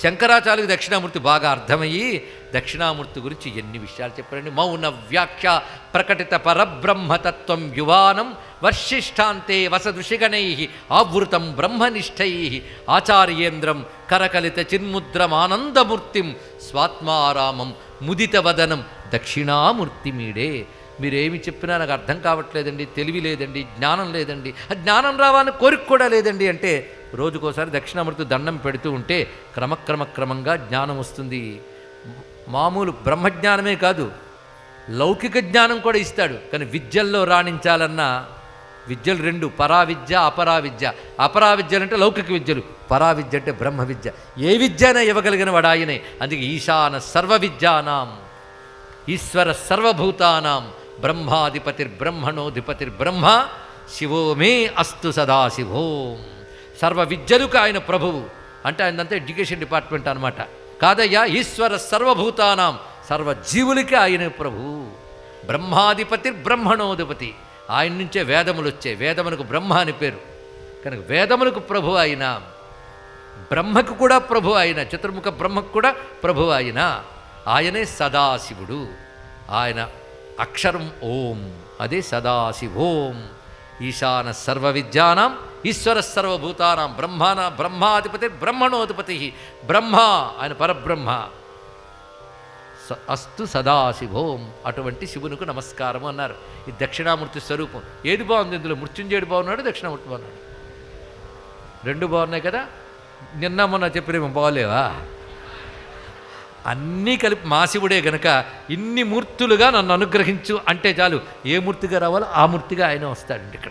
శంకరాచార్యులకు దక్షిణామూర్తి బాగా అర్థమయ్యి దక్షిణామూర్తి గురించి ఎన్ని విషయాలు చెప్పారండి. మౌన వ్యాఖ్య ప్రకటిత పరబ్రహ్మతత్వం యువానం వర్షిష్టాంతే వసదృషిగణై ఆవృతం బ్రహ్మనిష్టై ఆచార్యేంద్రం కరకలిత చిన్ముద్రమానందమూర్తిం స్వాత్మారామం ముదితవదనం దక్షిణామూర్తిమీడే. మీరేమి చెప్పినా నాకు అర్థం కావట్లేదండి, తెలివి లేదండి, జ్ఞానం లేదండి, ఆ జ్ఞానం రావాలని కోరిక కూడా లేదండి అంటే రోజుకోసారి దక్షిణామూర్తి దండం పెడుతూ ఉంటే క్రమంగా జ్ఞానం వస్తుంది. మామూలు బ్రహ్మజ్ఞానమే కాదు, లౌకిక జ్ఞానం కూడా ఇస్తాడు. కానీ విద్యల్లో రాణించాలన్నా విద్యలు రెండు, పరావిద్య అపరావిద్య. అపరావిద్యలంటే లౌకిక విద్యలు, పరావిద్య అంటే బ్రహ్మ విద్య. ఏ విద్యనే ఇవ్వగలిగిన వాడు ఆయనే. అందుకే ఈశాన సర్వ విద్యానాం ఈశ్వర సర్వభూతానాం బ్రహ్మాధిపతిర్బ్రహ్మణోధిపతిర్బ్రహ్మ శివో మే అస్తు సదాశివోం. సర్వ విద్యలకు ఆయన ప్రభువు అంటే ఆయనంతా ఎడ్యుకేషన్ డిపార్ట్మెంట్ అనమాట. కాదయ్యా, ఈశ్వర సర్వభూతానాం సర్వజీవులకి ఆయన ప్రభువు. బ్రహ్మాధిపతిర్బ్రహ్మణోధిపతి, ఆయన నుంచే వేదములు వచ్చాయి. వేదములకు బ్రహ్మ అని పేరు కనుక వేదములకు ప్రభు అయిన, బ్రహ్మకు కూడా ప్రభు అయిన, చతుర్ముఖ బ్రహ్మకు కూడా ప్రభు అయిన ఆయనే సదాశివుడు. ఆయన అక్షరం ఓం, అదే సదాశివోం. ఈశాన సర్వ విద్యానాం ఈశ్వర సర్వభూతానాం బ్రహ్మాధిపతి బ్రహ్మణోధిపతి. బ్రహ్మ ఆయన పరబ్రహ్మ. అస్తు సదాశివోం. అటువంటి శివునికి నమస్కారం అన్నారు. ఇది దక్షిణామూర్తి స్వరూపం. ఏది బాగుంది ఇందులో? మృత్యుంజయుడు బాగున్నాడు, దక్షిణామూర్తి బాగున్నాడు. రెండు బాగున్నాయి కదా. నిన్న మొన్న చెప్పినేమో బాగోలేవా? అన్నీ కలిపి మా శివుడే గనక ఇన్ని మూర్తులుగా నన్ను అనుగ్రహించు అంటే చాలు. ఏ మూర్తిగా రావాలో ఆ మూర్తిగా ఆయన వస్తాడండి ఇక్కడ.